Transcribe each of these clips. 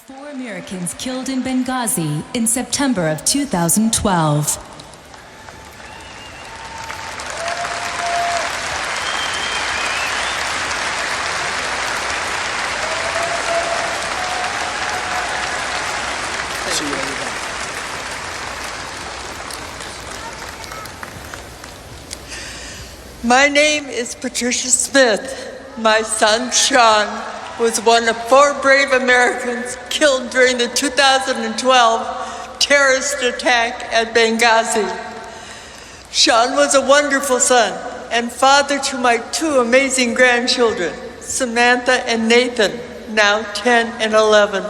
4 Americans killed in Benghazi in September of 2012. My name is Patricia Smith. My son, Sean, was one of 4 brave Americans killed during the 2012 terrorist attack at Benghazi. Sean was a wonderful son and father to my 2 amazing grandchildren, Samantha and Nathan, now 10 and 11.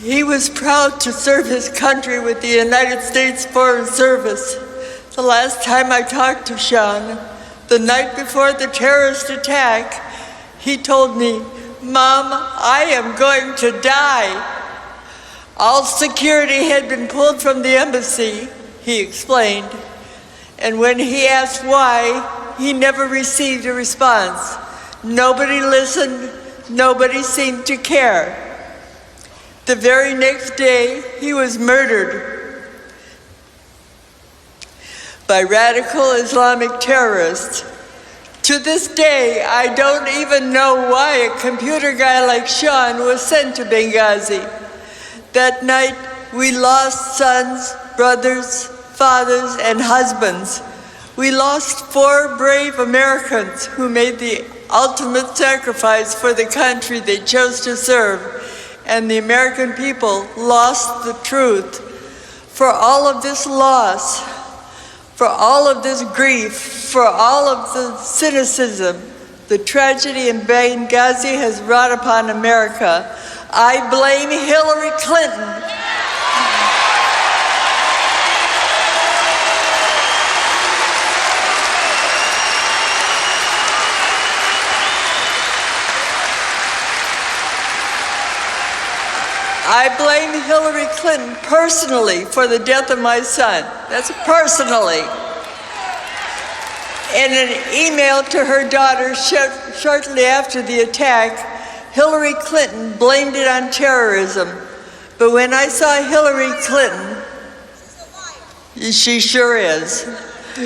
He was proud to serve his country with the United States Foreign Service. The last time I talked to Sean, the night before the terrorist attack, he told me, "Mom, I am going to die." All security had been pulled from the embassy, he explained, and when he asked why, he never received a response. Nobody listened, nobody seemed to care. The very next day, he was murdered by radical Islamic terrorists. To this day, I don't even know why a computer guy like Sean was sent to Benghazi. That night, we lost sons, brothers, fathers, and husbands. We lost 4 brave Americans who made the ultimate sacrifice for the country they chose to serve, and the American people lost the truth. For all of this loss, for all of this grief, for all of the cynicism the tragedy in Benghazi has wrought upon America, I blame Hillary Clinton. I blame Hillary Clinton personally for the death of my son. That's personally. In an email to her daughter shortly after the attack, Hillary Clinton blamed it on terrorism. But when I saw Hillary Clinton, she sure is.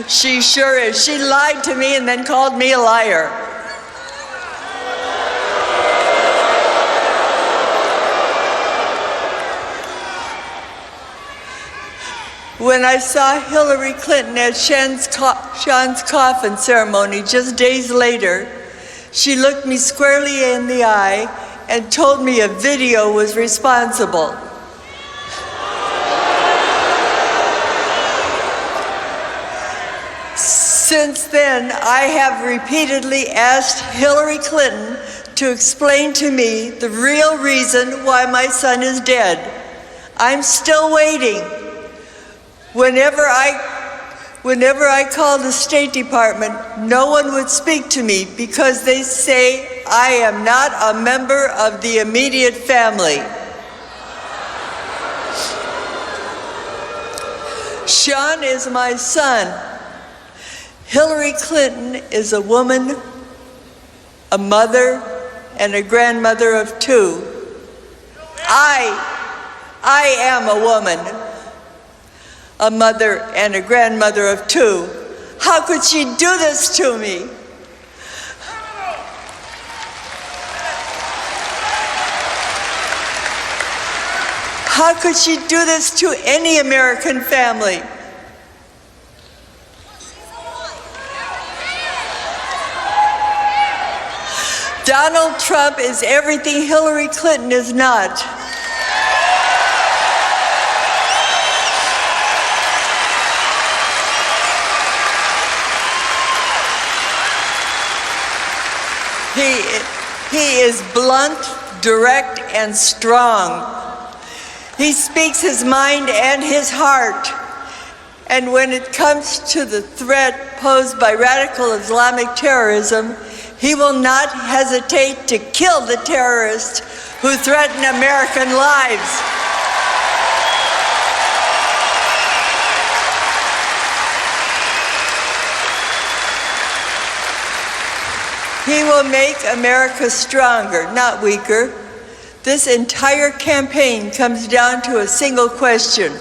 She sure is. She lied to me and then called me a liar. When I saw Hillary Clinton at Sean's coffin ceremony just days later, she looked me squarely in the eye and told me a video was responsible. Since then, I have repeatedly asked Hillary Clinton to explain to me the real reason why my son is dead. I'm still waiting. Whenever I call the State Department, no one would speak to me because they say I am not a member of the immediate family. Sean is my son. Hillary Clinton is a woman, a mother, and a grandmother of 2. I am a woman, a mother, and a grandmother of 2. How could she do this to me? How could she do this to any American family? Donald Trump is everything Hillary Clinton is not. He is blunt, direct, and strong. He speaks his mind and his heart. And when it comes to the threat posed by radical Islamic terrorism, he will not hesitate to kill the terrorists who threaten American lives. He will make America stronger, not weaker. This entire campaign comes down to a single question.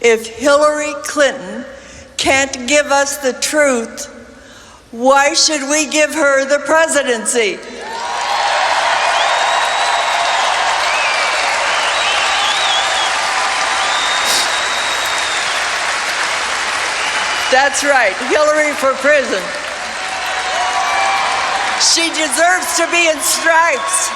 If Hillary Clinton can't give us the truth, why should we give her the presidency? That's right, Hillary for prison. She deserves to be in stripes.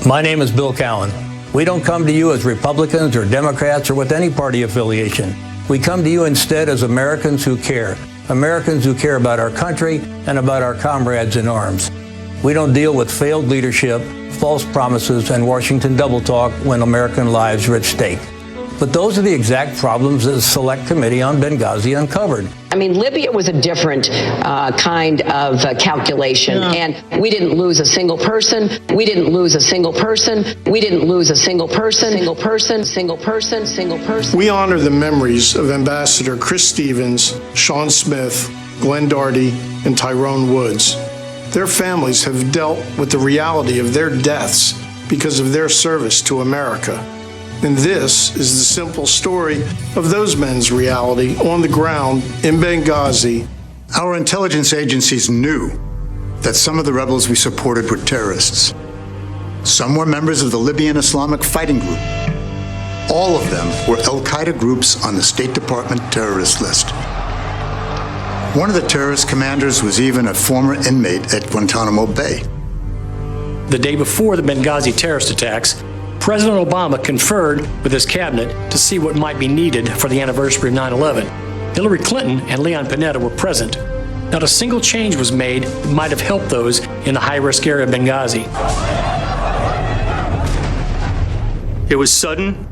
My name is Bill Cowan. We don't come to you as Republicans or Democrats or with any party affiliation. We come to you instead as Americans who care about our country and about our comrades in arms. We don't deal with failed leadership, false promises, and Washington double talk when American lives are at stake. But those are the exact problems that the Select Committee on Benghazi uncovered. I mean, Libya was a different kind of calculation, and we didn't lose a single person. We didn't lose a single person. We didn't lose a single person. Single person. Single person. Single person. We honor the memories of Ambassador Chris Stevens, Sean Smith, Glenn Darty, and Tyrone Woods. Their families have dealt with the reality of their deaths because of their service to America. And this is the simple story of those men's reality on the ground in Benghazi. Our intelligence agencies knew that some of the rebels we supported were terrorists. Some were members of the Libyan Islamic Fighting Group. All of them were al-Qaeda groups on the State Department terrorist list. One of the terrorist commanders was even a former inmate at Guantanamo Bay. The day before the Benghazi terrorist attacks, President Obama conferred with his cabinet to see what might be needed for the anniversary of 9/11. Hillary Clinton and Leon Panetta were present. Not a single change was made that might have helped those in the high-risk area of Benghazi. It was sudden,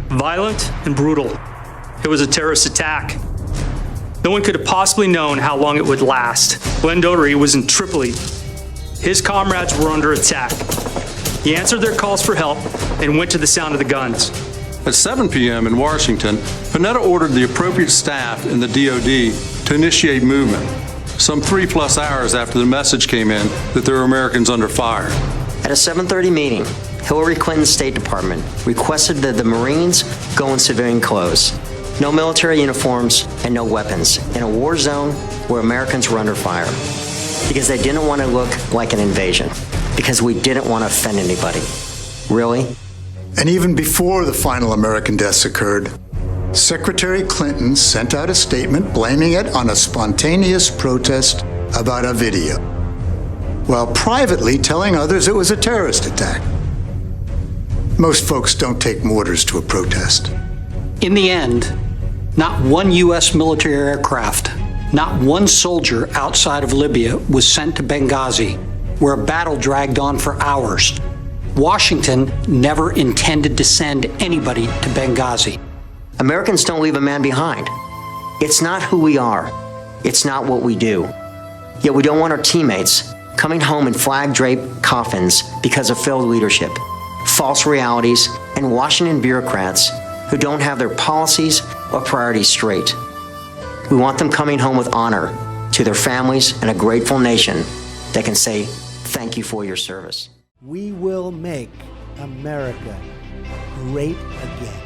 violent, and brutal. It was a terrorist attack. No one could have possibly known how long it would last. Glenn Darty was in Tripoli. His comrades were under attack. He answered their calls for help and went to the sound of the guns. At 7 p.m. in Washington, Panetta ordered the appropriate staff in the DoD to initiate movement, some 3+ hours after the message came in that there were Americans under fire. At a 7:30 meeting, Hillary Clinton's State Department requested that the Marines go in civilian clothes. No military uniforms and no weapons in a war zone where Americans were under fire. Because they didn't want to look like an invasion. Because we didn't want to offend anybody. Really? And even before the final American deaths occurred, Secretary Clinton sent out a statement blaming it on a spontaneous protest about a video, while privately telling others it was a terrorist attack. Most folks don't take mortars to a protest. In the end, not one U.S. military aircraft, not one soldier outside of Libya was sent to Benghazi, where a battle dragged on for hours. Washington never intended to send anybody to Benghazi. Americans don't leave a man behind. It's not who we are. It's not what we do. Yet we don't want our teammates coming home in flag-draped coffins because of failed leadership, false realities, and Washington bureaucrats who don't have their policies or priorities straight. We want them coming home with honor to their families and a grateful nation that can say, thank you for your service. We will make America great again.